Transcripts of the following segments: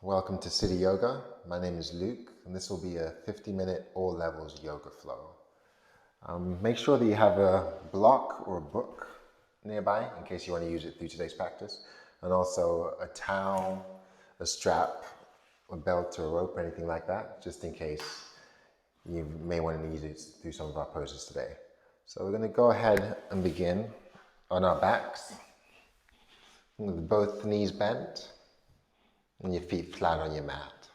Welcome to City Yoga. My name is Luke, and this will be a 50-minute all levels yoga flow. Make sure that you have a block or a book nearby in case you want to use it through today's practice, and also a towel, a strap, a belt or a rope or anything like that, just in case you may want to use it through some of our poses today. So we're going to go ahead and begin on our backs with both knees bent and your feet flat on your mat.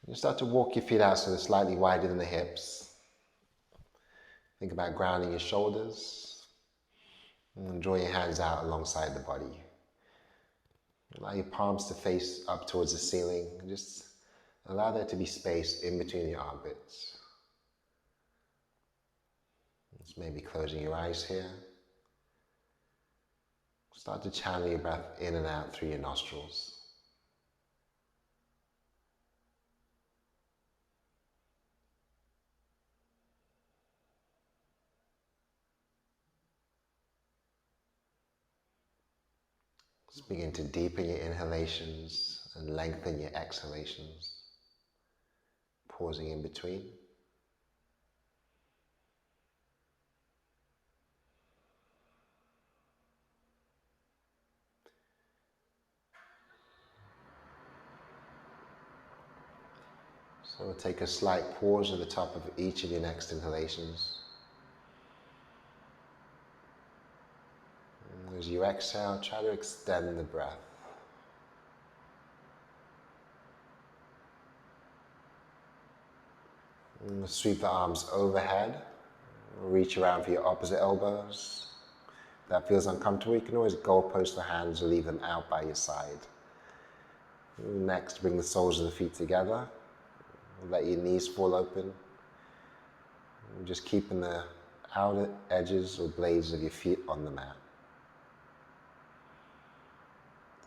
You start to walk your feet out so they're slightly wider than the hips. Think about grounding your shoulders and draw your hands out alongside the body. Allow your palms to face up towards the ceiling and just allow there to be space in between your armpits. Just maybe closing your eyes here. Start to channel your breath in and out through your nostrils. Just begin to deepen your inhalations and lengthen your exhalations, pausing in between. So we'll take a slight pause at the top of each of your next inhalations. And as you exhale, try to extend the breath. And sweep the arms overhead. Reach around for your opposite elbows. If that feels uncomfortable, you can always goalpost the hands or leave them out by your side. Next, bring the soles of the feet together. Let your knees fall open. Just keeping the outer edges or blades of your feet on the mat.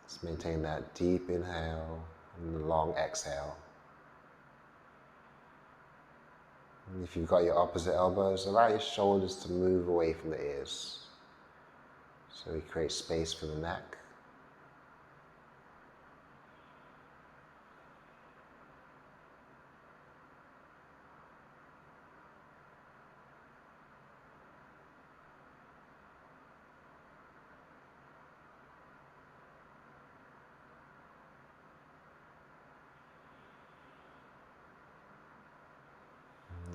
Just maintain that deep inhale and the long exhale. And if you've got your opposite elbows, allow your shoulders to move away from the ears. So we create space for the neck.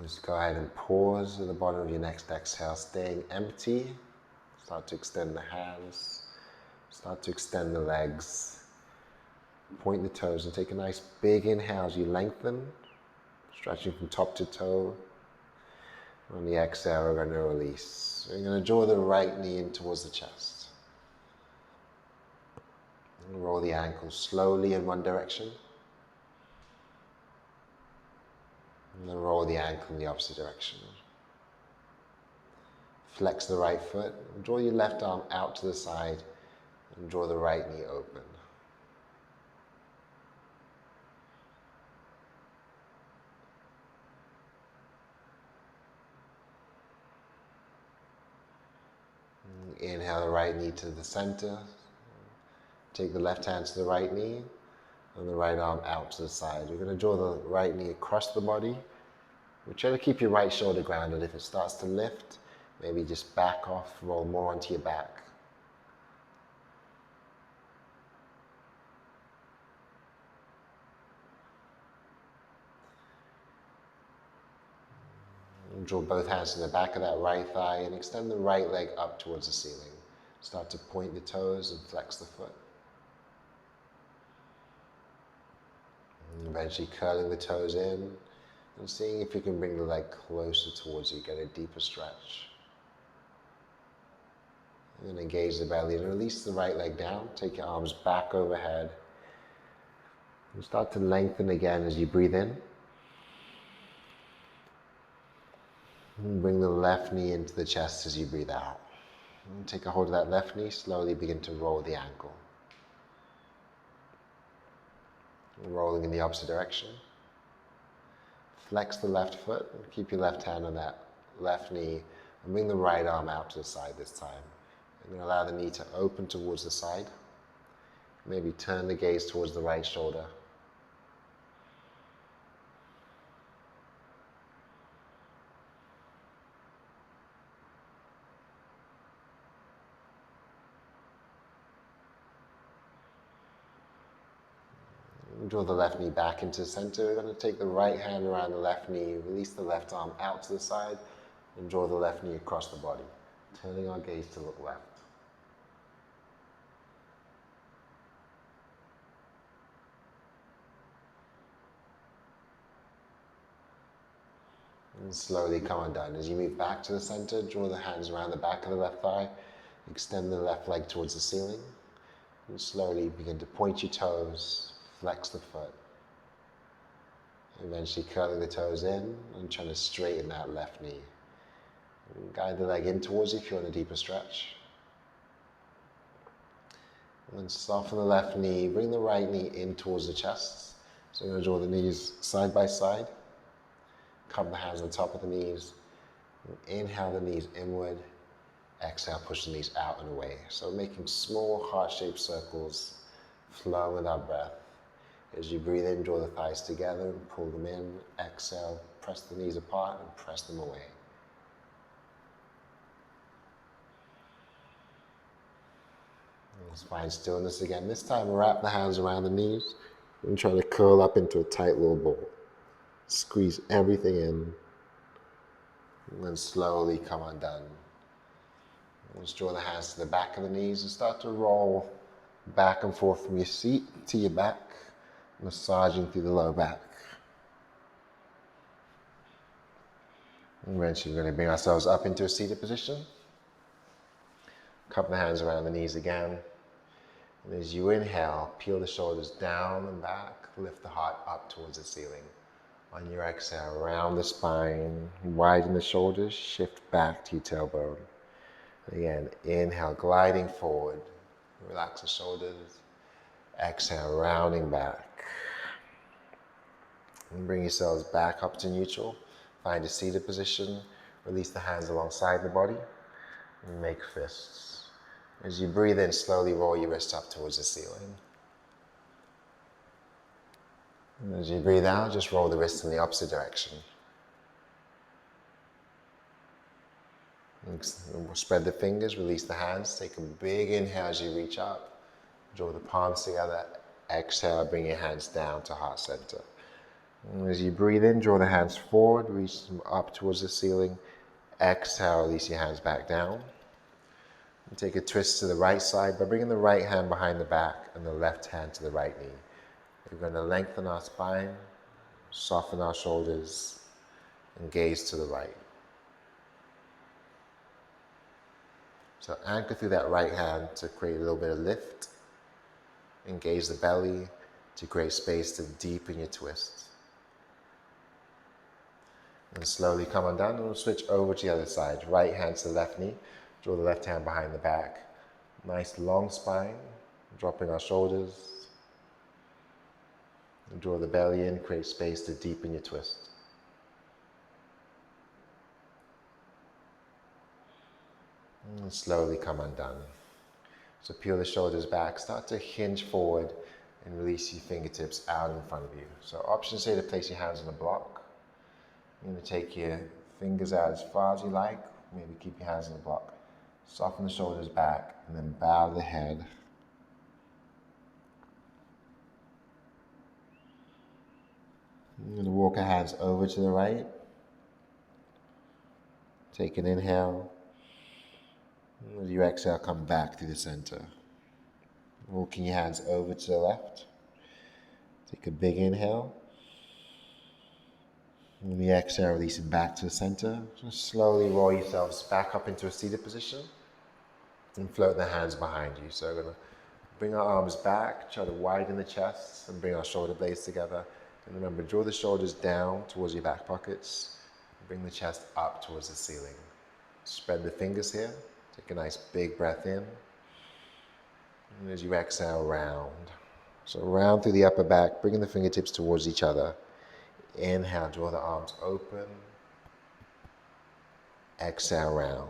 Just go ahead and pause at the bottom of your next exhale, staying empty. Start to extend the hands, start to extend the legs. Point the toes and take a nice big inhale as you lengthen, stretching from top to toe. On the exhale, we're going to release. We're going to draw the right knee in towards the chest. And roll the ankles slowly in one direction. And then roll the ankle in the opposite direction. Flex the right foot, and draw your left arm out to the side, and draw the right knee open. Inhale the right knee to the center. Take the left hand to the right knee, and the right arm out to the side. You're going to draw the right knee across the body. Try to keep your right shoulder grounded. If it starts to lift, maybe just back off, roll more onto your back. And draw both hands to the back of that right thigh and extend the right leg up towards the ceiling. Start to point the toes and flex the foot. And eventually curling the toes in and seeing if you can bring the leg closer towards you, get a deeper stretch. And then engage the belly and release the right leg down. Take your arms back overhead. And start to lengthen again as you breathe in. And bring the left knee into the chest as you breathe out. And take a hold of that left knee, slowly begin to roll the ankle. Rolling in the opposite direction. Flex the left foot and keep your left hand on that left knee and bring the right arm out to the side this time. And then allow the knee to open towards the side. Maybe turn the gaze towards the right shoulder. Draw the left knee back into the center. We're going to take the right hand around the left knee, release the left arm out to the side, and draw the left knee across the body, turning our gaze to look left. And slowly come undone. As you move back to the center, draw the hands around the back of the left thigh, extend the left leg towards the ceiling, and slowly begin to point your toes, flex the foot. Eventually curling the toes in and trying to straighten that left knee. And guide the leg in towards you if you want a deeper stretch. And then soften the left knee, bring the right knee in towards the chest. So you're going to draw the knees side by side. Cup the hands on top of the knees. Inhale the knees inward. Exhale, push the knees out and away. So making small heart-shaped circles, flow with our breath. As you breathe in, draw the thighs together and pull them in. Exhale, press the knees apart and press them away. Let's find stillness again. This time, wrap the hands around the knees and try to curl up into a tight little ball. Squeeze everything in and then slowly come undone. Let's draw the hands to the back of the knees and start to roll back and forth from your seat to your back, massaging through the low back. And eventually we're going to bring ourselves up into a seated position. Cup the hands around the knees again. And as you inhale, peel the shoulders down and back, lift the heart up towards the ceiling. On your exhale, round the spine, widen the shoulders, shift back to your tailbone. Again, inhale, gliding forward, relax the shoulders. Exhale, rounding back. And bring yourselves back up to neutral. Find a seated position, release the hands alongside the body, and make fists. As you breathe in, slowly roll your wrists up towards the ceiling. And as you breathe out, just roll the wrists in the opposite direction. And spread the fingers, release the hands, take a big inhale as you reach up. Draw the palms together, exhale, bring your hands down to heart center. And as you breathe in, draw the hands forward, reach them up towards the ceiling. Exhale, release your hands back down. And take a twist to the right side by bringing the right hand behind the back and the left hand to the right knee. We're going to lengthen our spine, soften our shoulders, and gaze to the right. So anchor through that right hand to create a little bit of lift. Engage the belly to create space to deepen your twist. And slowly come undone, and we'll switch over to the other side. Right hand to the left knee, draw the left hand behind the back. Nice long spine, dropping our shoulders. And draw the belly in, create space to deepen your twist. And slowly come undone. So peel the shoulders back, start to hinge forward and release your fingertips out in front of you. So options here to place your hands on a block. You're going to take your fingers out as far as you like, maybe keep your hands on the block. Soften the shoulders back and then bow the head. You're going to walk your hands over to the right. Take an inhale. As you exhale, come back through the center. Walking your hands over to the left. Take a big inhale. And the exhale, releasing back to the center. Just slowly roll yourselves back up into a seated position and float the hands behind you. So we're going to bring our arms back, try to widen the chest and bring our shoulder blades together. And remember, draw the shoulders down towards your back pockets. Bring the chest up towards the ceiling. Spread the fingers here. Take a nice big breath in. And as you exhale, round. So round through the upper back, bringing the fingertips towards each other. Inhale, draw the arms open. Exhale, round.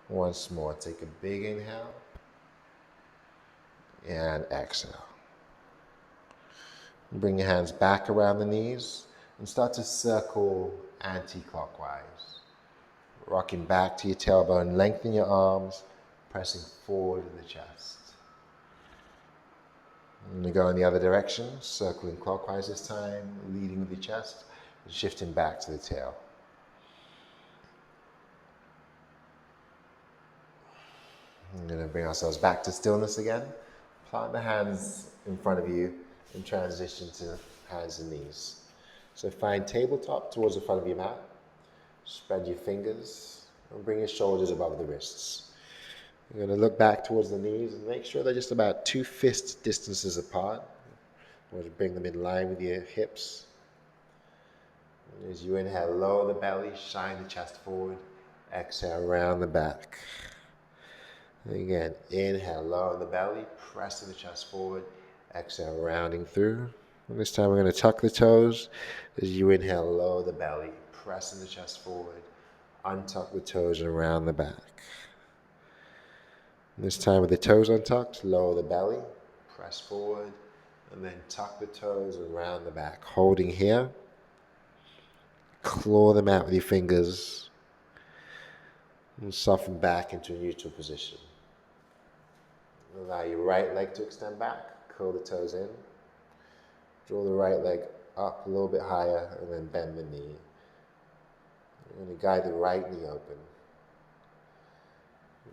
Once more, take a big inhale. and exhale. Bring your hands back around the knees and start to circle anti-clockwise. Rocking back to your tailbone, lengthen your arms, pressing forward to the chest. I'm going to go in the other direction, circling clockwise this time, leading with your chest, and shifting back to the tail. I'm going to bring ourselves back to stillness again. Plant the hands in front of you and transition to hands and knees. So find tabletop towards the front of your mat. Spread your fingers and bring your shoulders above the wrists. You're going to look back towards the knees and make sure they're just about 2 fist distances apart. You want to bring them in line with your hips. And as you inhale, lower the belly, shine the chest forward. Exhale, round the back. And again, inhale, lower the belly, press the chest forward. Exhale, rounding through. And this time we're going to tuck the toes. As you inhale, lower the belly, pressing the chest forward. Untuck the toes and round the back. And this time with the toes untucked, lower the belly, press forward, and then tuck the toes and round the back. Holding here. Claw them out with your fingers. And soften back into a neutral position. Allow your right leg to extend back. Curl the toes in. Draw the right leg up a little bit higher and then bend the knee. You're going to guide the right knee open.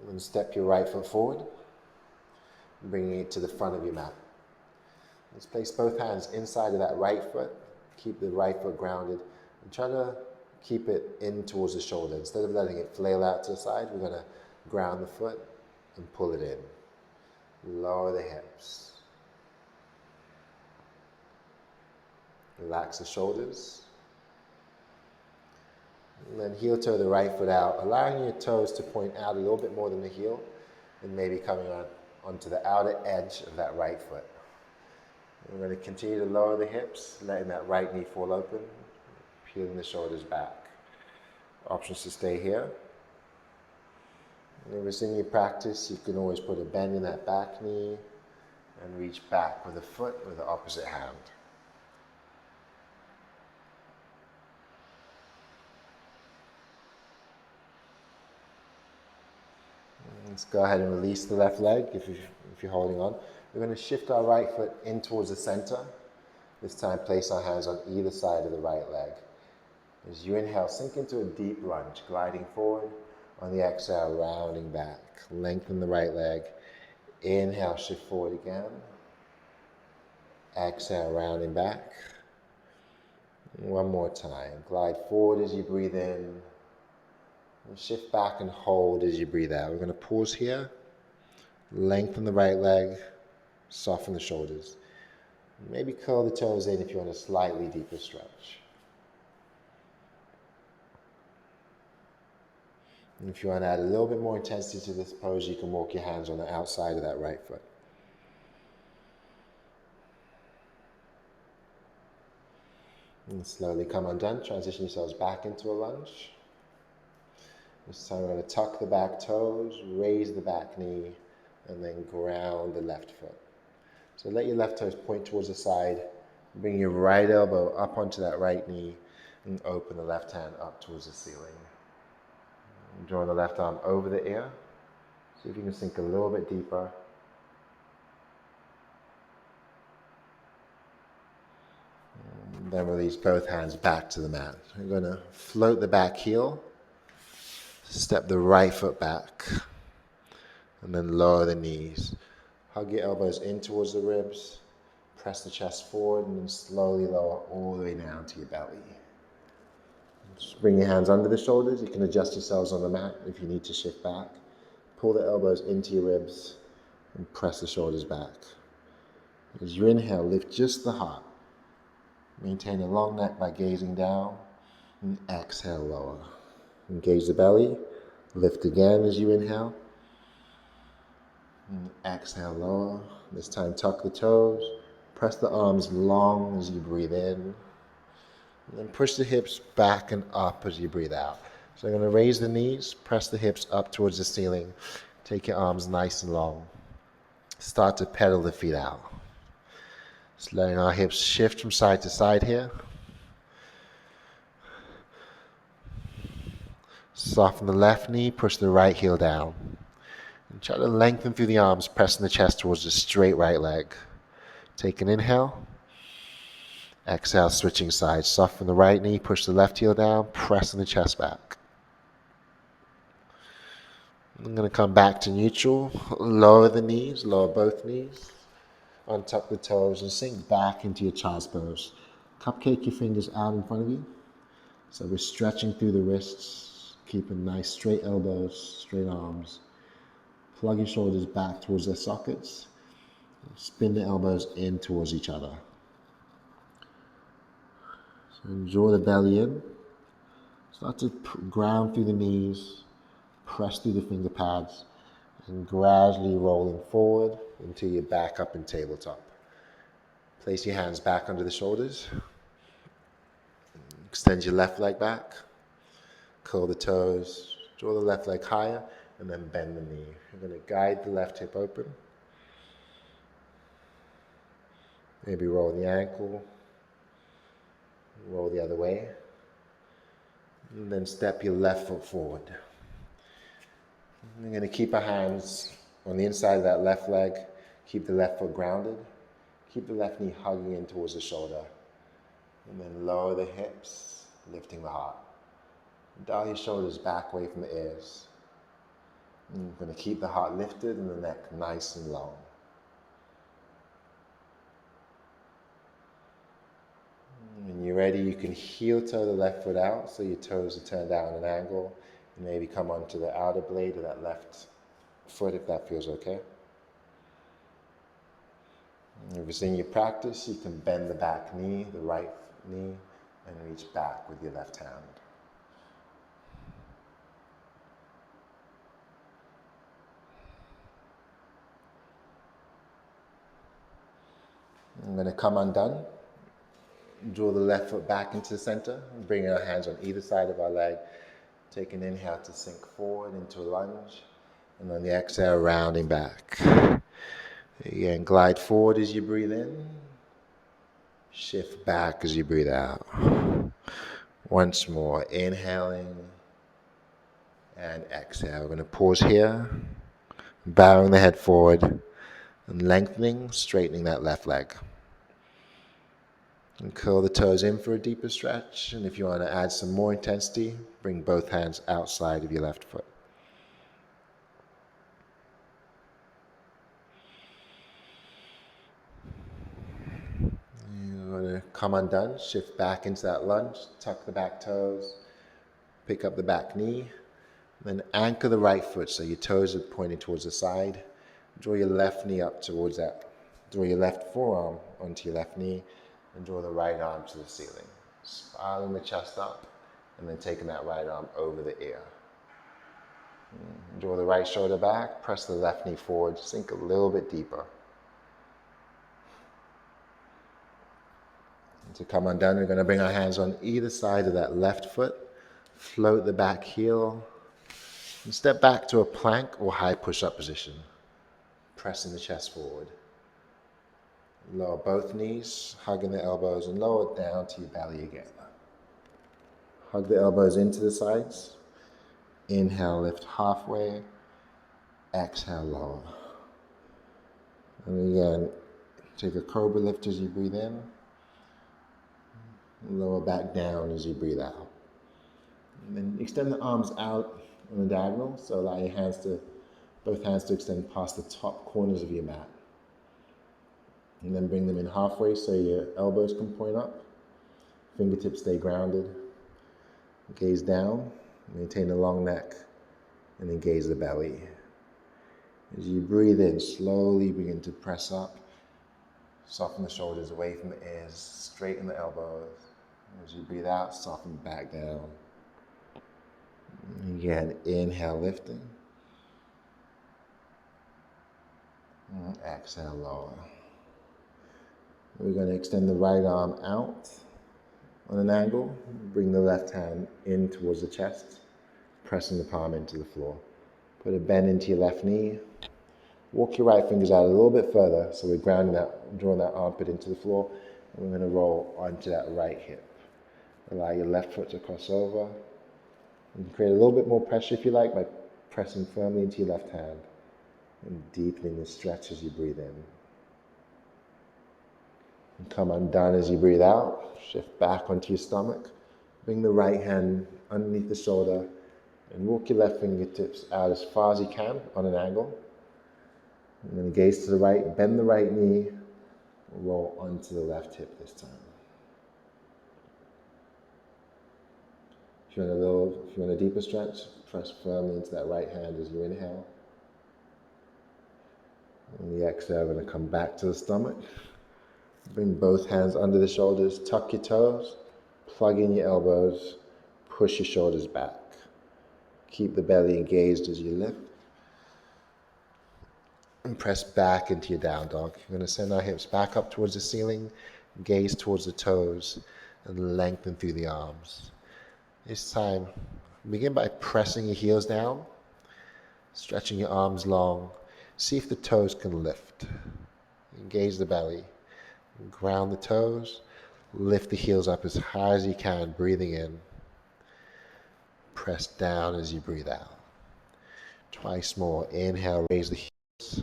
And step your right foot forward, bringing it to the front of your mat. Let's place both hands inside of that right foot. Keep the right foot grounded and try to keep it in towards the shoulder. Instead of letting it flail out to the side, we're going to ground the foot and pull it in. Lower the hips. Relax the shoulders. And then heel toe the right foot out, allowing your toes to point out a little bit more than the heel and maybe coming onto the outer edge of that right foot. And we're going to continue to lower the hips, letting that right knee fall open, peeling the shoulders back. Options to stay here. And if it's in your practice, you can always put a bend in that back knee and reach back with the foot with the opposite hand. Let's go ahead and release the left leg if you're holding on. We're going to shift our right foot in towards the center. This time place our hands on either side of the right leg. As you inhale, sink into a deep lunge, gliding forward. On the exhale, rounding back. Lengthen the right leg. Inhale, shift forward again. Exhale, rounding back. One more time. Glide forward as you breathe in. And shift back and hold as you breathe out. We're going to pause here. Lengthen the right leg. Soften the shoulders. Maybe curl the toes in if you want a slightly deeper stretch. And if you want to add a little bit more intensity to this pose, you can walk your hands on the outside of that right foot. And slowly come undone. Transition yourselves back into a lunge. This time we're going to tuck the back toes, raise the back knee, and then ground the left foot. So let your left toes point towards the side. Bring your right elbow up onto that right knee and open the left hand up towards the ceiling. Drawing the left arm over the ear. See if you can sink a little bit deeper. And then release both hands back to the mat. We're going to float the back heel. Step the right foot back. And then lower the knees. Hug your elbows in towards the ribs. Press the chest forward and then slowly lower all the way down to your belly. Just bring your hands under the shoulders. You can adjust yourselves on the mat if you need to shift back. Pull the elbows into your ribs and press the shoulders back. As you inhale, lift just the heart. Maintain a long neck by gazing down and exhale, lower. Engage the belly. Lift again as you inhale. And exhale, lower. This time tuck the toes. Press the arms long as you breathe in. And then push the hips back and up as you breathe out. So I'm going to raise the knees, press the hips up towards the ceiling. Take your arms nice and long. Start to pedal the feet out. Just letting our hips shift from side to side here. Soften the left knee, push the right heel down. And try to lengthen through the arms, pressing the chest towards the straight right leg. Take an inhale. Exhale, switching sides. Soften the right knee, push the left heel down, pressing the chest back. I'm going to come back to neutral. Lower the knees, lower both knees. Untuck the toes and sink back into your child's pose. Cupcake your fingers out in front of you. So we're stretching through the wrists, keeping nice straight elbows, straight arms. Plug your shoulders back towards their sockets. Spin the elbows in towards each other. So draw the belly in. Start to ground through the knees, press through the finger pads, and gradually rolling forward until you're back up in tabletop. Place your hands back under the shoulders. Extend your left leg back. Curl the toes. Draw the left leg higher, and then bend the knee. You're going to guide the left hip open. Maybe roll the ankle. Roll the other way. And then step your left foot forward. We're going to keep our hands on the inside of that left leg. Keep the left foot grounded. Keep the left knee hugging in towards the shoulder. And then lower the hips, lifting the heart. Dial your shoulders back away from the ears. And you're going to keep the heart lifted and the neck nice and long. When you're ready, you can heel toe the left foot out so your toes are turned out at an angle. And maybe come onto the outer blade of that left foot if that feels okay. If it's in your practice, you can bend the back knee, the right knee, and reach back with your left hand. I'm going to come undone. Draw the left foot back into the center, bringing our hands on either side of our leg. Take an inhale to sink forward into a lunge, and on the exhale, rounding back. Again, glide forward as you breathe in. Shift back as you breathe out. Once more, inhaling and exhale. We're going to pause here, bowing the head forward and lengthening, straightening that left leg. And curl the toes in for a deeper stretch. And if you want to add some more intensity, bring both hands outside of your left foot. You're going to come undone, shift back into that lunge, tuck the back toes, pick up the back knee, then anchor the right foot so your toes are pointing towards the side. Draw your left knee up towards that. Draw your left forearm onto your left knee and draw the right arm to the ceiling. Spiraling the chest up and then taking that right arm over the ear. Draw the right shoulder back, press the left knee forward, sink a little bit deeper. To come undone, we're going to bring our hands on either side of that left foot, float the back heel, and step back to a plank or high push-up position, pressing the chest forward. Lower both knees, hugging the elbows, and lower it down to your belly again. Hug the elbows into the sides. Inhale, lift halfway. Exhale, lower. And again, take a cobra lift as you breathe in. Lower back down as you breathe out. And then extend the arms out on the diagonal, so allow your both hands to extend past the top corners of your mat. And then bring them in halfway so your elbows can point up. Fingertips stay grounded. Gaze down, maintain a long neck, and then gaze the belly. As you breathe in, slowly begin to press up. Soften the shoulders away from the ears, straighten the elbows. As you breathe out, soften back down. Again, inhale, lifting. And exhale, lower. We're going to extend the right arm out on an angle. Bring the left hand in towards the chest, pressing the palm into the floor. Put a bend into your left knee. Walk your right fingers out a little bit further, so we're grounding that, drawing that armpit into the floor, and we're going to roll onto that right hip. Allow your left foot to cross over. You can create a little bit more pressure if you like by pressing firmly into your left hand and deepening the stretch as you breathe in. And come undone as you breathe out. Shift back onto your stomach. Bring the right hand underneath the shoulder and walk your left fingertips out as far as you can on an angle. And then gaze to the right, bend the right knee, roll onto the left hip this time. If you want a deeper stretch, press firmly into that right hand as you inhale. On the exhale, we're going to come back to the stomach. Bring both hands under the shoulders, tuck your toes, plug in your elbows, push your shoulders back. Keep the belly engaged as you lift. And press back into your down dog. We're going to send our hips back up towards the ceiling, gaze towards the toes, and lengthen through the arms. This time, begin by pressing your heels down, stretching your arms long. See if the toes can lift. Engage the belly. Ground the toes. Lift the heels up as high as you can, breathing in. Press down as you breathe out. Twice more. Inhale, raise the heels.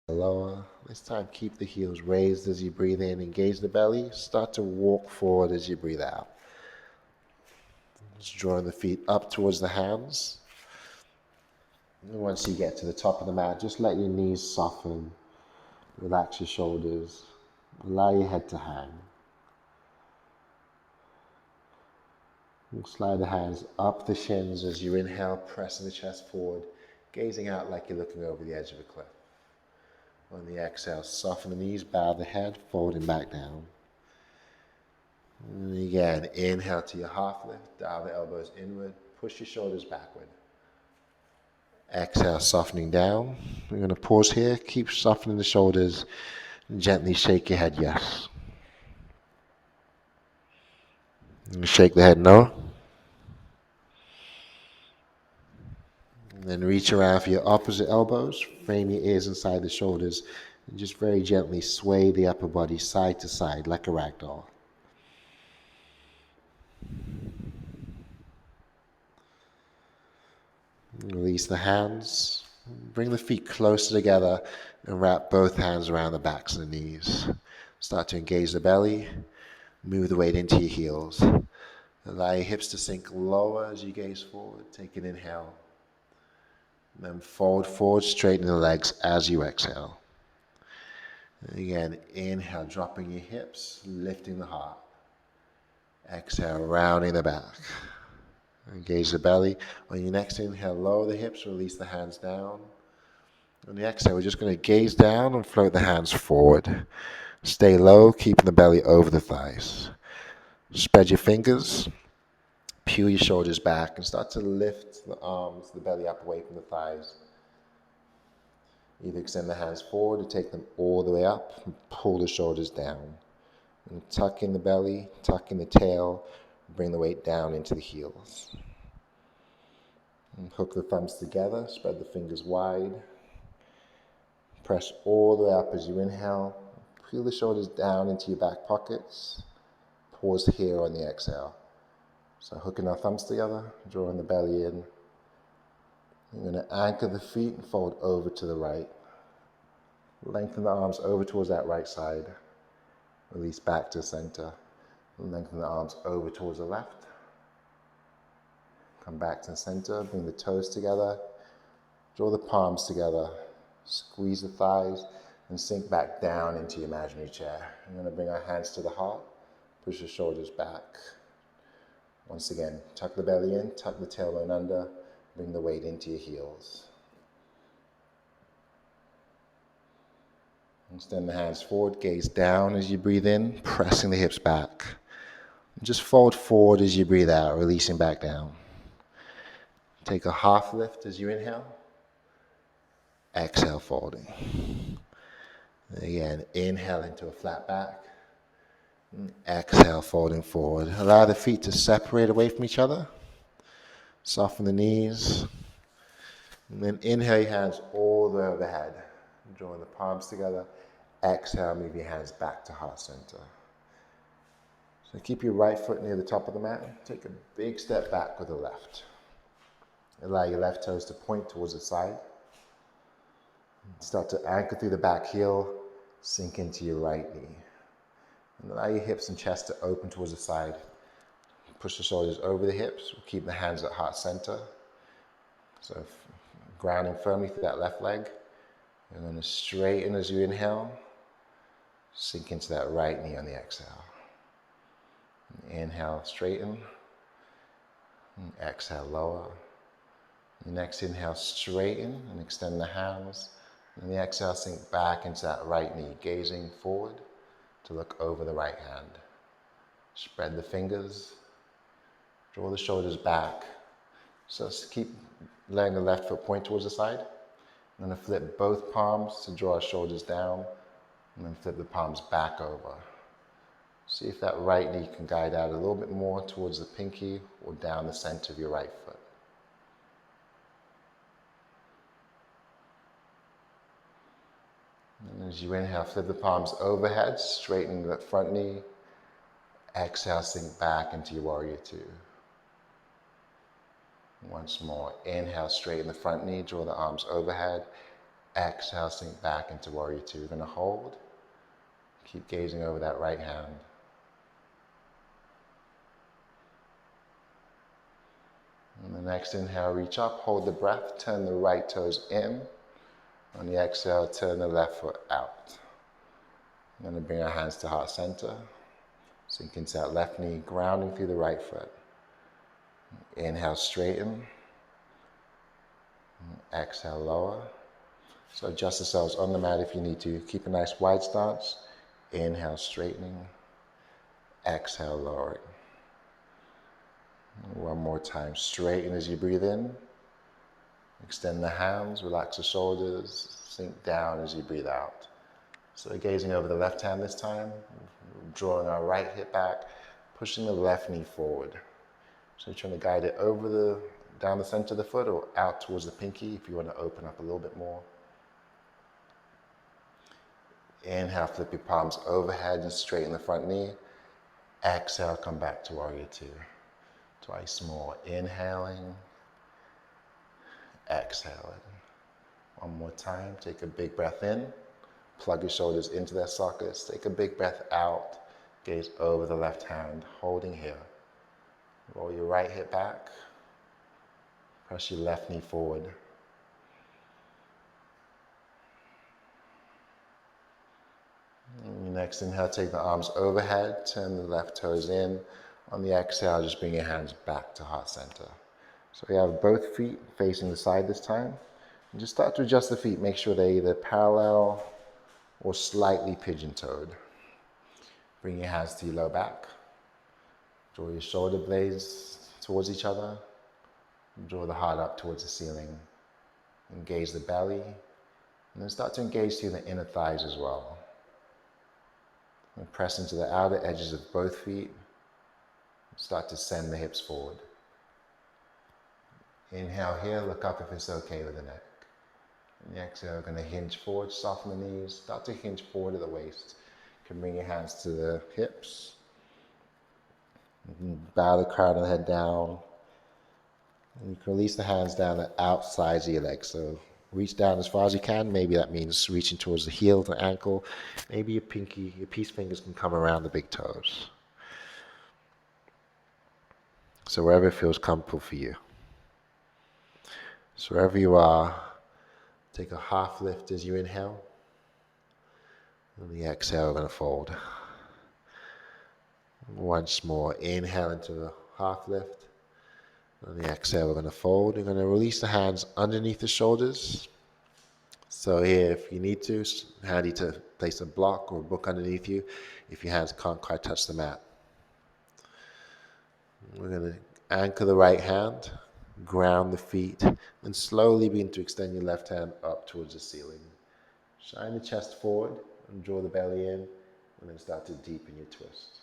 Lower. This time, keep the heels raised as you breathe in. Engage the belly. Start to walk forward as you breathe out. Just drawing the feet up towards the hands. And once you get to the top of the mat, just let your knees soften. Relax your shoulders. Allow your head to hang. And slide the hands up the shins as you inhale, pressing the chest forward, gazing out like you're looking over the edge of a cliff. On the exhale, soften the knees, bow the head, forward and back down. And again, inhale to your half lift, dial the elbows inward, push your shoulders backward. Exhale, softening down. We're going to pause here, keep softening the shoulders, and gently shake your head yes. And shake the head no. And then reach around for your opposite elbows, frame your ears inside the shoulders, and just very gently sway the upper body side to side like a rag doll. Release the hands. Bring the feet closer together and wrap both hands around the backs of the knees. Start to engage the belly. Move the weight into your heels. Allow your hips to sink lower as you gaze forward. Take an inhale. Then forward, straighten the legs as you exhale. And again, inhale, dropping your hips, lifting the heart. Exhale, rounding the back. Engage the belly. On your next inhale, lower the hips, release the hands down. On the exhale, we're just going to gaze down and float the hands forward. Stay low, keeping the belly over the thighs. Spread your fingers, peel your shoulders back, and start to lift the arms, the belly up away from the thighs. Either extend the hands forward or take them all the way up and pull the shoulders down. And tuck in the belly, tuck in the tail, bring the weight down into the heels. And hook the thumbs together, spread the fingers wide. Press all the way up as you inhale. Peel the shoulders down into your back pockets. Pause here on the exhale. So hooking our thumbs together, drawing the belly in. You're going to anchor the feet and fold over to the right. Lengthen the arms over towards that right side. Release back to center. Lengthen the arms over towards the left. Come back to center, bring the toes together. Draw the palms together. Squeeze the thighs and sink back down into your imaginary chair. I'm going to bring our hands to the heart. Push the shoulders back. Once again, tuck the belly in, tuck the tailbone under. Bring the weight into your heels. Extend the hands forward, gaze down as you breathe in, pressing the hips back. Just fold forward as you breathe out, releasing back down. Take a half lift as you inhale. Exhale, folding. Again, inhale into a flat back. Exhale, folding forward. Allow the feet to separate away from each other. Soften the knees. And then inhale your hands all the way overhead. Drawing the palms together. Exhale, move your hands back to heart center. So keep your right foot near the top of the mat. Take a big step back with the left. Allow your left toes to point towards the side. Start to anchor through the back heel. Sink into your right knee. And allow your hips and chest to open towards the side. Push the shoulders over the hips. We'll keep the hands at heart center. So grounding firmly through that left leg. You're going to straighten as you inhale. Sink into that right knee on the exhale. Inhale, straighten. And exhale, lower. And next inhale, straighten and extend the hands. And the exhale, sink back into that right knee, gazing forward to look over the right hand. Spread the fingers. Draw the shoulders back. So keep letting the left foot point towards the side. I'm going to flip both palms to draw our shoulders down. And then flip the palms back over. See if that right knee can guide out a little bit more towards the pinky or down the center of your right foot. And as you inhale, flip the palms overhead, straighten that front knee. Exhale, sink back into your warrior two. Once more, inhale, straighten the front knee, draw the arms overhead. Exhale, sink back into warrior two. You're going to hold. Keep gazing over that right hand. And the next inhale, reach up, hold the breath, turn the right toes in. On the exhale, turn the left foot out. I'm going to bring our hands to heart center. Sink into that left knee, grounding through the right foot. Inhale, straighten. Exhale, lower. So adjust yourselves on the mat if you need to. Keep a nice wide stance. Inhale, straightening. Exhale, lowering. One more time. Straighten as you breathe in. Extend the hands, relax the shoulders, sink down as you breathe out. So we're gazing over the left hand this time, drawing our right hip back, pushing the left knee forward. So you're trying to guide it down the center of the foot or out towards the pinky if you want to open up a little bit more. Inhale, flip your palms overhead and straighten the front knee. Exhale, come back to warrior two. Twice more. Inhaling. Exhaling. One more time. Take a big breath in. Plug your shoulders into their sockets. Take a big breath out. Gaze over the left hand, holding here. Roll your right hip back. Press your left knee forward. Next inhale, take the arms overhead, turn the left toes in. On the exhale, just bring your hands back to heart center. So we have both feet facing the side this time. And just start to adjust the feet. Make sure they're either parallel or slightly pigeon-toed. Bring your hands to your low back. Draw your shoulder blades towards each other. Draw the heart up towards the ceiling. Engage the belly. And then start to engage through the inner thighs as well. And press into the outer edges of both feet. Start to send the hips forward. Inhale here, look up if it's okay with the neck. And the exhale, going to hinge forward, soften the knees. Start to hinge forward at the waist. You can bring your hands to the hips. Bow the crown of the head down. And you can release the hands down the outsides of your legs. So reach down as far as you can. Maybe that means reaching towards the heel, the ankle. Maybe your pinky, your peace fingers can come around the big toes. So wherever it feels comfortable for you. So wherever you are, take a half lift as you inhale. And the exhale, we're going to fold. Once more, inhale into the half lift. On the exhale, we're going to fold. You're going to release the hands underneath the shoulders. So here, if you need to, handy to place a block or a book underneath you if your hands can't quite touch the mat. We're going to anchor the right hand, ground the feet, and slowly begin to extend your left hand up towards the ceiling. Shine the chest forward and draw the belly in, and then start to deepen your twist.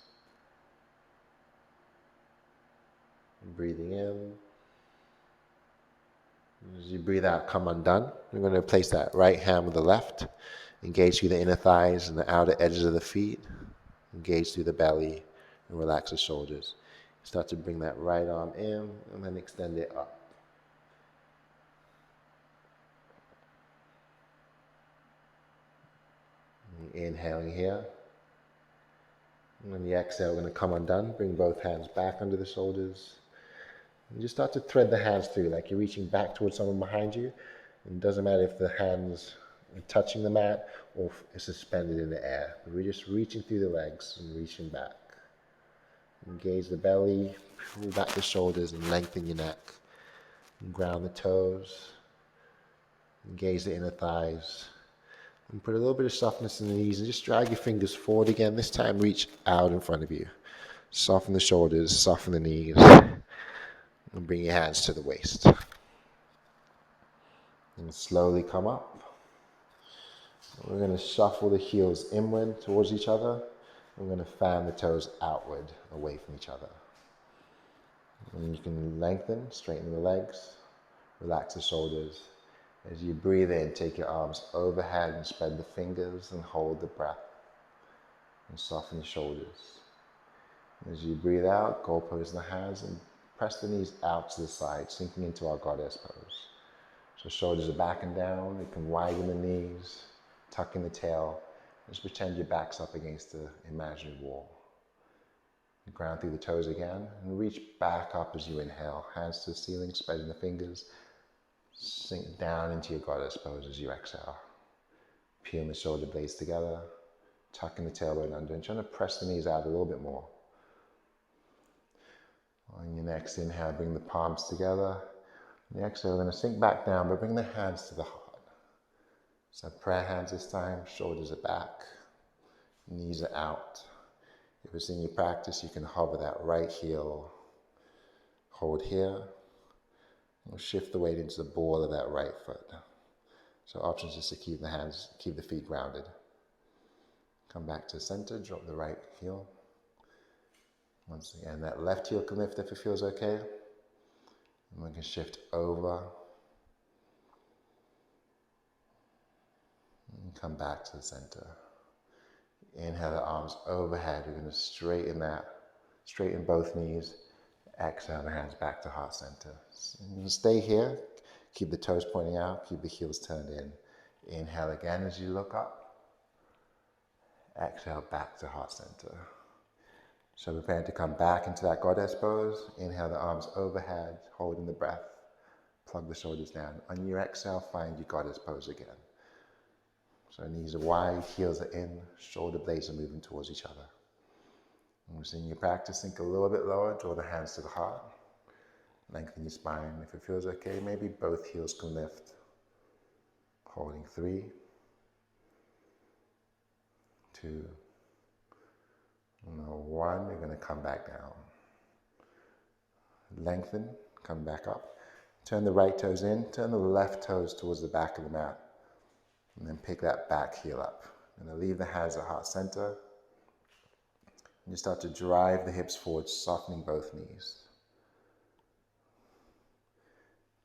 Breathing in As you breathe out, come undone. We're going to place that right hand with the left. Engage through the inner thighs and the outer edges of the feet. Engage through the belly and relax the shoulders. Start to bring that right arm in and then extend it up. Inhaling here. And on the exhale, we're going to come undone. Bring both hands back under the shoulders. And just start to thread the hands through, like you're reaching back towards someone behind you. And it doesn't matter if the hands are touching the mat or if it's suspended in the air. But we're just reaching through the legs and reaching back. Engage the belly, pull back the shoulders and lengthen your neck. And ground the toes. Engage the inner thighs. And put a little bit of softness in the knees and just drag your fingers forward again. This time reach out in front of you. Soften the shoulders, soften the knees. And bring your hands to the waist. And slowly come up. We're going to shuffle the heels inward towards each other. We're going to fan the toes outward, away from each other. And you can lengthen, straighten the legs, relax the shoulders. As you breathe in, take your arms overhead and spread the fingers and hold the breath. And soften the shoulders. As you breathe out, goal pose the hands and press the knees out to the side, sinking into our goddess pose. So shoulders are back and down. You can widen the knees, tuck in the tail. Just pretend your back's up against the imaginary wall. Ground through the toes again and reach back up as you inhale. Hands to the ceiling, spreading the fingers. Sink down into your goddess pose as you exhale. Peel the shoulder blades together. Tucking the tailbone under and trying to press the knees out a little bit more. On your next inhale, bring the palms together. On the exhale, we're going to sink back down, but bring the hands to the heart. So prayer hands this time, shoulders are back, knees are out. If it's in your practice, you can hover that right heel. Hold here. We'll shift the weight into the ball of that right foot. So options is to keep the feet grounded. Come back to center, drop the right heel. Once again, that left heel can lift if it feels okay. And we can shift over. And come back to the center. Inhale the arms overhead. We're going to straighten both knees. Exhale the hands back to heart center. And stay here. Keep the toes pointing out. Keep the heels turned in. Inhale again as you look up. Exhale back to heart center. So prepare to come back into that goddess pose. Inhale the arms overhead, holding the breath. Plug the shoulders down. On your exhale, find your goddess pose again. So knees are wide, heels are in, shoulder blades are moving towards each other. And in your practice, sink a little bit lower, draw the hands to the heart. Lengthen your spine. If it feels okay, maybe both heels can lift. Holding 3, 2, 1. You're going to come back down. Lengthen, come back up. Turn the right toes in, turn the left toes towards the back of the mat. And then pick that back heel up. And then leave the hands at heart center. And you start to drive the hips forward, softening both knees.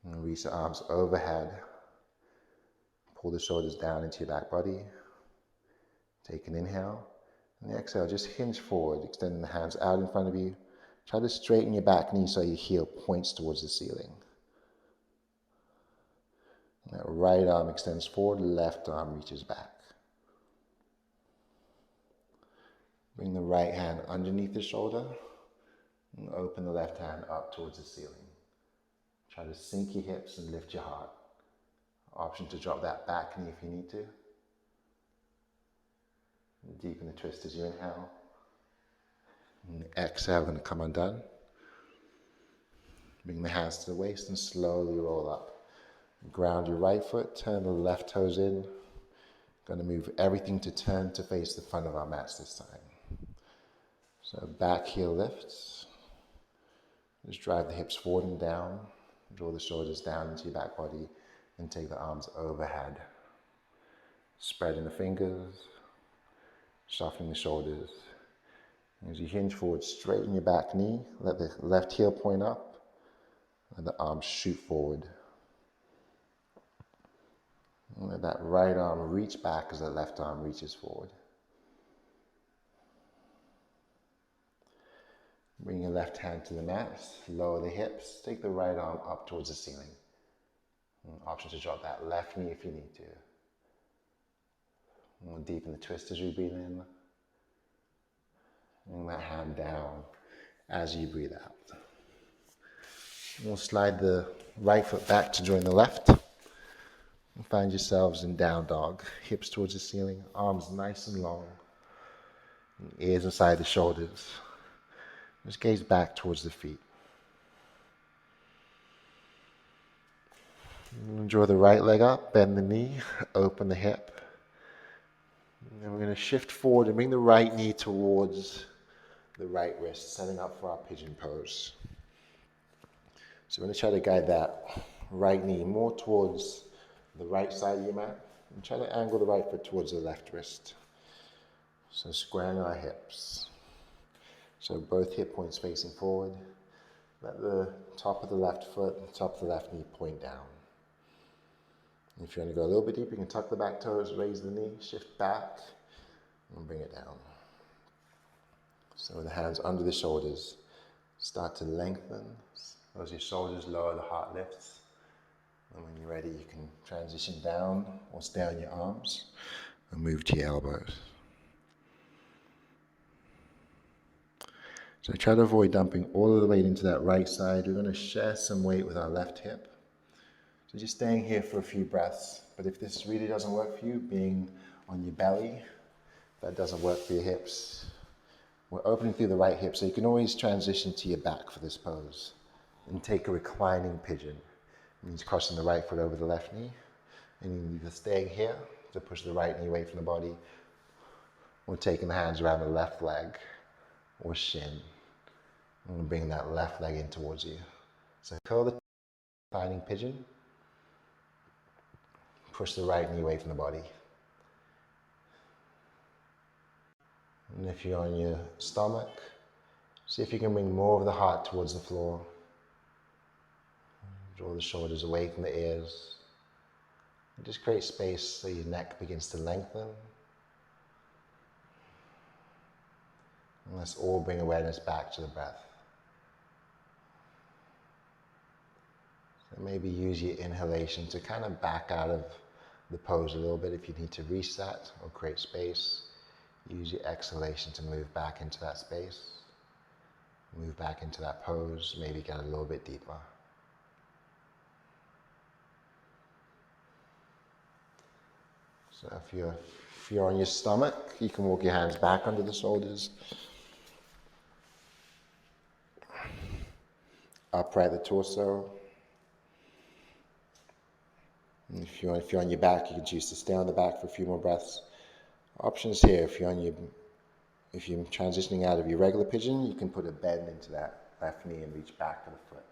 And reach the arms overhead. Pull the shoulders down into your back body. Take an inhale. And the exhale, just hinge forward, extending the hands out in front of you. Try to straighten your back knee so your heel points towards the ceiling. That right arm extends forward, left arm reaches back. Bring the right hand underneath the shoulder and open the left hand up towards the ceiling. Try to sink your hips and lift your heart. Option to drop that back knee if you need to. Deepen the twist as you inhale. And exhale, going to come undone. Bring the hands to the waist and slowly roll up. Ground your right foot, turn the left toes in. Going to move everything to turn to face the front of our mats this time. So back heel lifts. Just drive the hips forward and down. Draw the shoulders down into your back body and take the arms overhead. Spreading the fingers, softening the shoulders. As you hinge forward, straighten your back knee. Let the left heel point up. Let the arms shoot forward. And let that right arm reach back as the left arm reaches forward. Bring your left hand to the mat, lower the hips, take the right arm up towards the ceiling. Option to drop that left knee if you need to. We'll deepen the twist as we breathe in. Bring that hand down as you breathe out. We'll slide the right foot back to join the left. And find yourselves in down dog. Hips towards the ceiling, arms nice and long. And ears inside the shoulders. Just gaze back towards the feet. Draw the right leg up, bend the knee, open the hip. And then we're going to shift forward and bring the right knee towards the right wrist, setting up for our pigeon pose. So we're going to try to guide that right knee more towards the right side of your mat and try to angle the right foot towards the left wrist. So squaring our hips. So both hip points facing forward. Let the top of the left foot and the top of the left knee point down. If you want to go a little bit deeper, you can tuck the back toes, raise the knee, shift back, and bring it down. So with the hands under the shoulders, start to lengthen. As your shoulders lower, the heart lifts. And when you're ready, you can transition down or stay on your arms and move to your elbows. So try to avoid dumping all of the weight into that right side. We're going to share some weight with our left hip. So just staying here for a few breaths. But if this really doesn't work for you, being on your belly, that doesn't work for your hips. We're opening through the right hip, so you can always transition to your back for this pose. And take a reclining pigeon. It means crossing the right foot over the left knee. And either staying here to push the right knee away from the body, or taking the hands around the left leg or shin. And bring that left leg in towards you. So curl the reclining pigeon. Push the right knee away from the body. And if you're on your stomach, see if you can bring more of the heart towards the floor. Draw the shoulders away from the ears. And just create space so your neck begins to lengthen. And let's all bring awareness back to the breath. So maybe use your inhalation to kind of back out of the pose a little bit if you need to reset or create space. Use your exhalation to move back into that space. Move back into that pose, maybe get a little bit deeper. So if you're on your stomach, you can walk your hands back under the shoulders. Upright the torso. And if you're on your back, you can choose to stay on the back for a few more breaths. Options here, if you're transitioning out of your regular pigeon, you can put a bend into that left knee and reach back to the foot,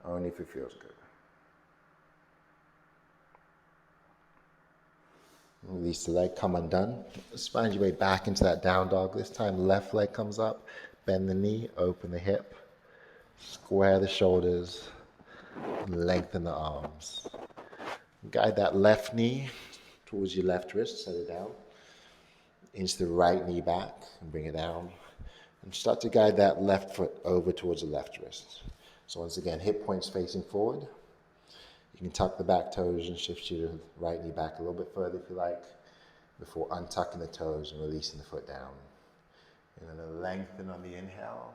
only if it feels good. Release the leg, come undone. Just find your way back into that down dog. This time left leg comes up, bend the knee, open the hip, square the shoulders, and lengthen the arms. Guide that left knee towards your left wrist, set it down. Inch the right knee back and bring it down. And start to guide that left foot over towards the left wrist. So once again, hip points facing forward. You can tuck the back toes and shift your right knee back a little bit further if you like, before untucking the toes and releasing the foot down. And then lengthen on the inhale.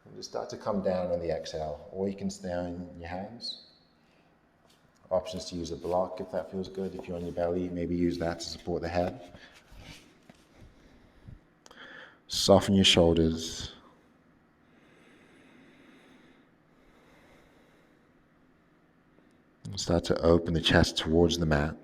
And just start to come down on the exhale. Or you can stay on your hands. Options to use a block if that feels good. If you're on your belly, maybe use that to support the head. Soften your shoulders. And start to open the chest towards the mat.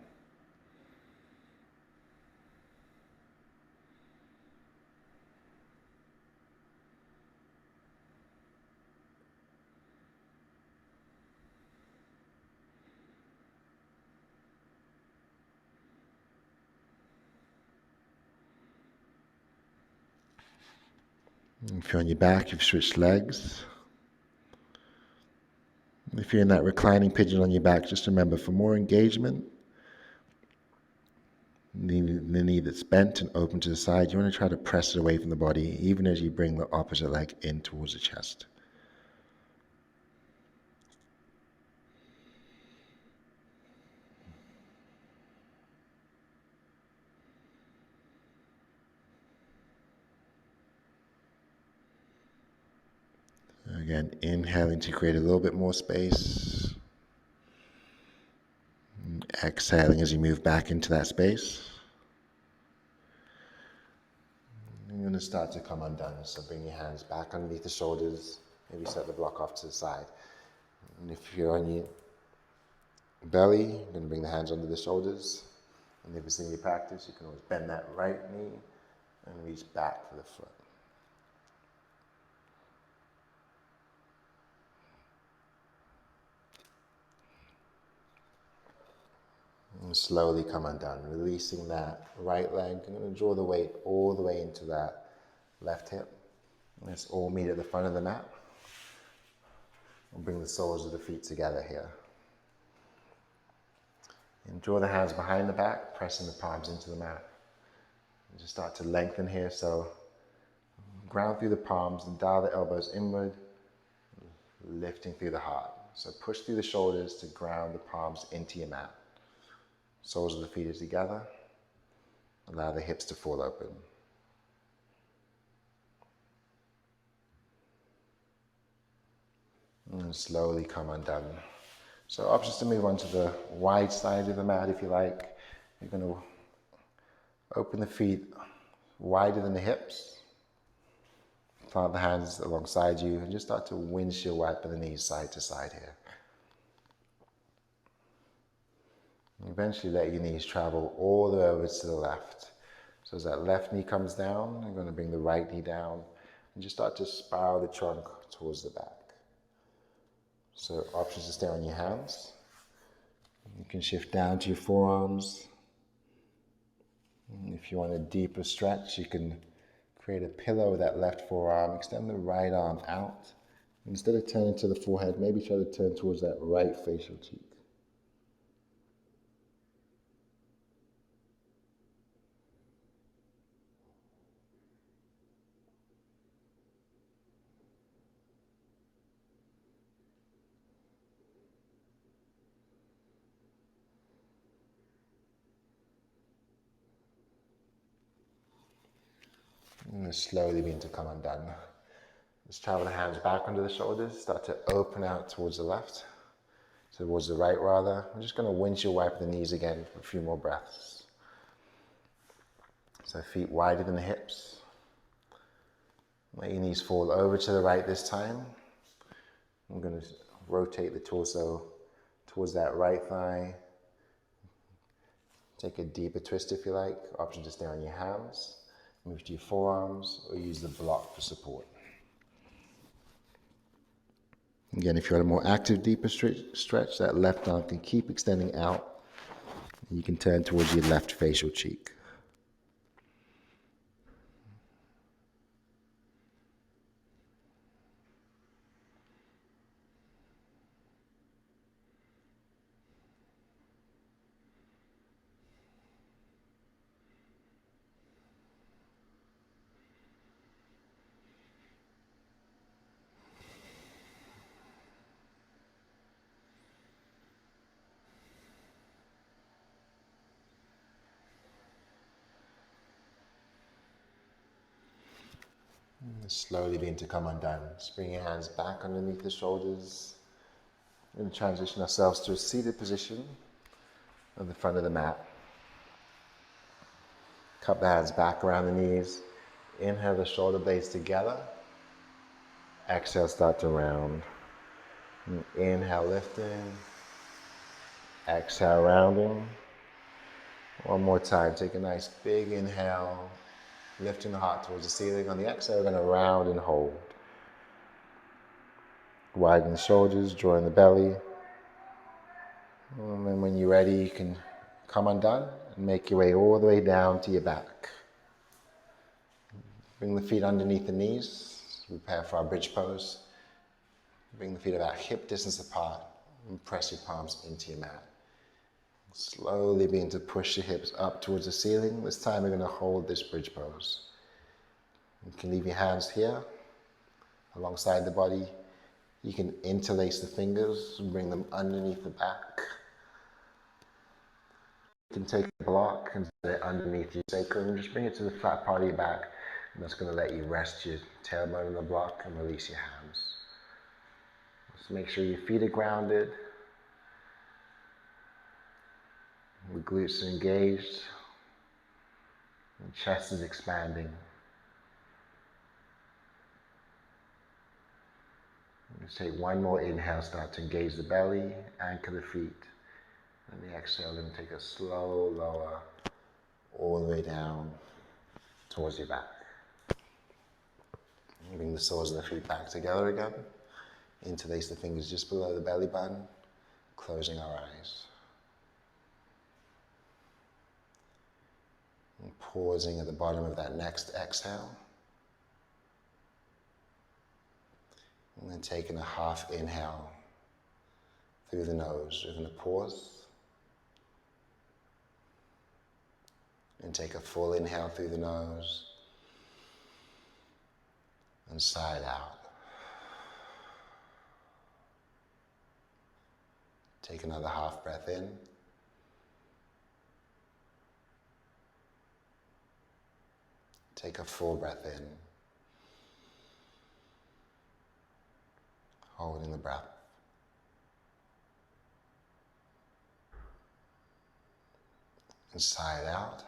If you're on your back, you've switched legs. If you're in that reclining pigeon on your back, just remember, for more engagement, The knee that's bent and open to the side, you want to try to press it away from the body, even as you bring the opposite leg in towards the chest. Again, inhaling to create a little bit more space. Exhaling as you move back into that space. You're going to start to come undone. So bring your hands back underneath the shoulders. Maybe set the block off to the side. And if you're on your belly, you're going to bring the hands under the shoulders. And if it's in your practice, you can always bend that right knee and reach back for the foot. And slowly come undone, releasing that right leg. I'm going to draw the weight all the way into that left hip. Let's all meet at the front of the mat. We'll bring the soles of the feet together here. And draw the hands behind the back, pressing the palms into the mat. And just start to lengthen here, so ground through the palms and dial the elbows inward, lifting through the heart. So push through the shoulders to ground the palms into your mat. Soles of the feet are together. Allow the hips to fall open. And slowly come undone. So options to move on to the wide side of the mat if you like. You're going to open the feet wider than the hips. Plant the hands alongside you and just start to windshield wipe the knees side to side here. And eventually let your knees travel all the way over to the left. So as that left knee comes down, you're going to bring the right knee down and just start to spiral the trunk towards the back. So options to stay on your hands. You can shift down to your forearms. If you want a deeper stretch, you can create a pillow with that left forearm. Extend the right arm out. Instead of turning to the forehead, maybe try to turn towards that right facial cheek. And slowly begin to come undone. Let's travel the hands back under the shoulders. Start to open out towards the left. Towards the right rather. I'm just going to windshield wipe the knees again for a few more breaths. So feet wider than the hips. Let your knees fall over to the right this time. I'm going to rotate the torso towards that right thigh. Take a deeper twist if you like. Option to stay on your hands. Move to your forearms or use the block for support. Again, if you want a more active, deeper stretch, that left arm can keep extending out. You can turn towards your left facial cheek. Slowly begin to come undone. Just bring your hands back underneath the shoulders. We're going to transition ourselves to a seated position on the front of the mat. Cup the hands back around the knees. Inhale the shoulder blades together. Exhale, start to round. Inhale, lifting. Exhale, rounding. One more time. Take a nice big inhale. Lifting the heart towards the ceiling. On the exhale, we're going to round and hold. Widen the shoulders, drawing the belly. And then when you're ready, you can come undone and make your way all the way down to your back. Bring the feet underneath the knees. Prepare for our bridge pose. Bring the feet about hip distance apart and press your palms into your mat. Slowly begin to push the hips up towards the ceiling. This time we're going to hold this bridge pose. You can leave your hands here alongside the body. You can interlace the fingers and bring them underneath the back. You can take a block and set it underneath your sacrum and just bring it to the flat part of your back. And that's going to let you rest your tailbone on the block and release your hands. Just make sure your feet are grounded. The glutes are engaged. The chest is expanding. Let's take one more inhale, start to engage the belly, anchor the feet. And the exhale, then take a slow lower all the way down towards your back. Bring the soles of the feet back together again. Interlace the fingers just below the belly button, closing our eyes. And pausing at the bottom of that next exhale. And then taking a half inhale through the nose. We're going to pause. And take a full inhale through the nose. And side out. Take another half breath in. Take a full breath in. Holding the breath. And sigh it out.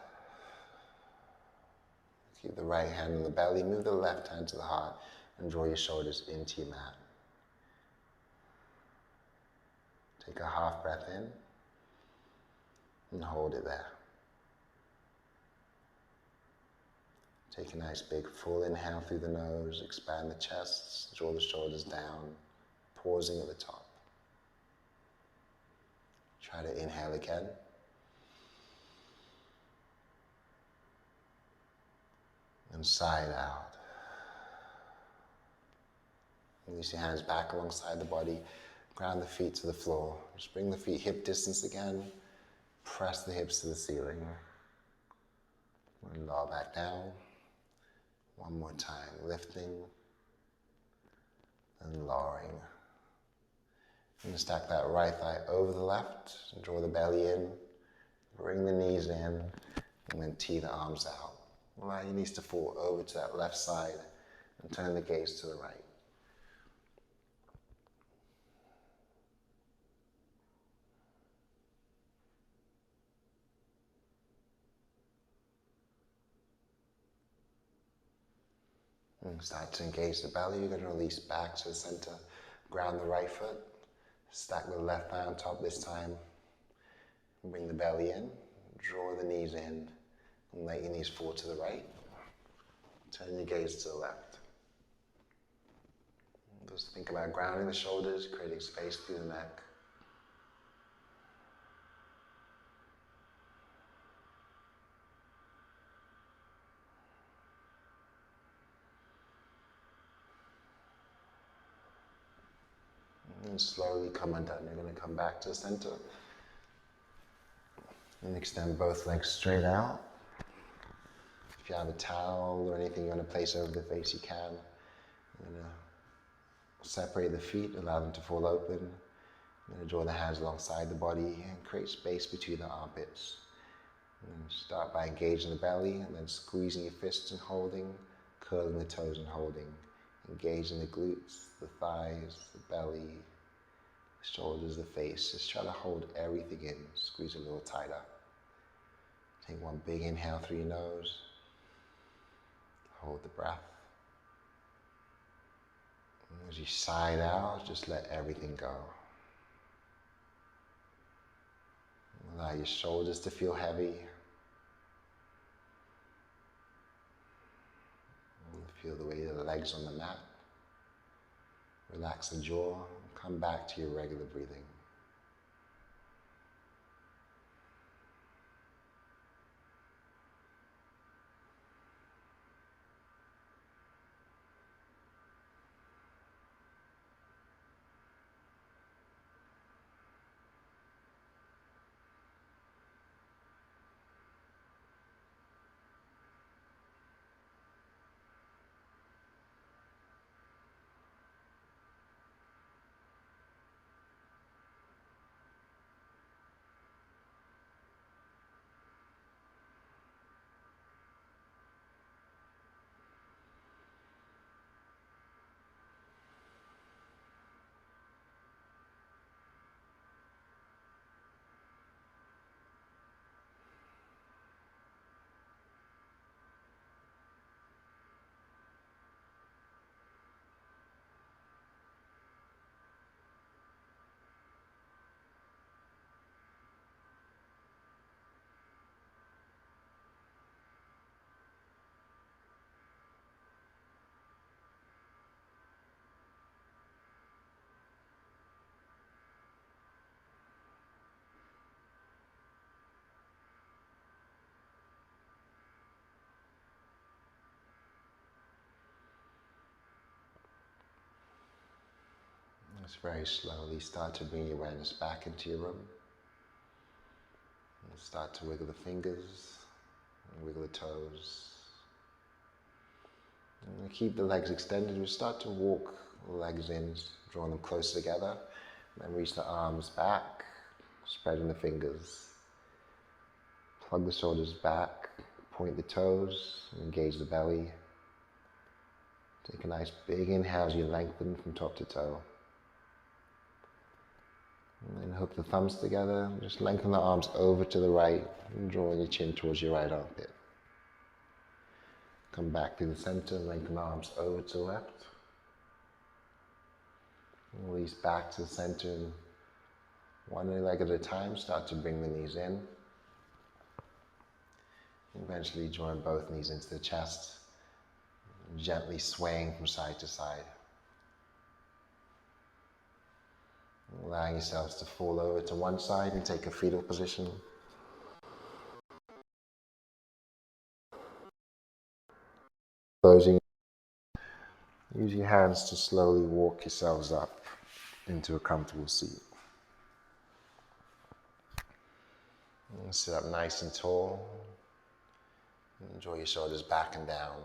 Keep the right hand on the belly, move the left hand to the heart, and draw your shoulders into your mat. Take a half breath in, and hold it there. Take a nice big full inhale through the nose, expand the chest, draw the shoulders down, pausing at the top. Try to inhale again. And sigh it out. Release your hands back alongside the body. Ground the feet to the floor. Just bring the feet hip distance again. Press the hips to the ceiling. And lower back down. One more time. Lifting and lowering. And stack that right thigh over the left. And draw the belly in. Bring the knees in. And then tee the arms out. Allow your knees to fall over to that left side and turn the gaze to the right. And start to engage the belly. You're going to release back to the center. Ground the right foot. Stack the left thigh on top this time. Bring the belly in. Draw the knees in. And let your knees fall to the right. Turn your gaze to the left. Just think about grounding the shoulders, creating space through the neck. And slowly come undone. You're going to come back to the center. And extend both legs straight out. If you have a towel or anything you want to place over the face, you can. You're going to separate the feet, allow them to fall open. You're going to draw the hands alongside the body and create space between the armpits. And start by engaging the belly and then squeezing your fists and holding, curling the toes and holding. Engaging the glutes, the thighs, the belly, the shoulders, the face. Just try to hold everything in. Squeeze a little tighter. Take one big inhale through your nose. Hold the breath. And as you sigh it out, just let everything go. Allow your shoulders to feel heavy. Feel the weight of the legs on the mat. Relax the jaw. Come back to your regular breathing. Just very slowly start to bring your awareness back into your room. And start to wiggle the fingers, and wiggle the toes. And keep the legs extended. We start to walk the legs in, drawing them closer together. And then reach the arms back, spreading the fingers. Plug the shoulders back, point the toes, engage the belly. Take a nice big inhale as you lengthen from top to toe. And then hook the thumbs together, just lengthen the arms over to the right, and drawing your chin towards your right armpit. Come back to the center, lengthen the arms over to the left. And release back to the center, and one leg at a time, start to bring the knees in. Eventually join both knees into the chest, gently swaying from side to side. Allowing yourselves to fall over to one side and take a fetal position. Closing. Use your hands to slowly walk yourselves up into a comfortable seat. And sit up nice and tall. Draw your shoulders back and down.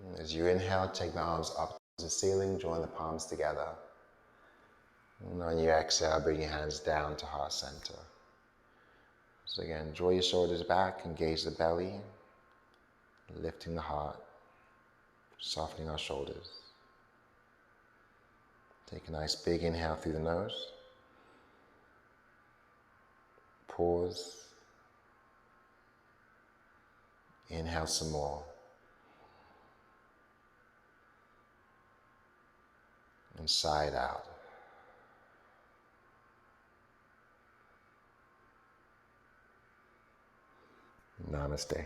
And as you inhale, take the arms up to the ceiling, join the palms together. And on your exhale, bring your hands down to heart center. So again, draw your shoulders back, engage the belly, lifting the heart, softening our shoulders. Take a nice big inhale through the nose. Pause. Inhale some more. And sigh it out. Namaste.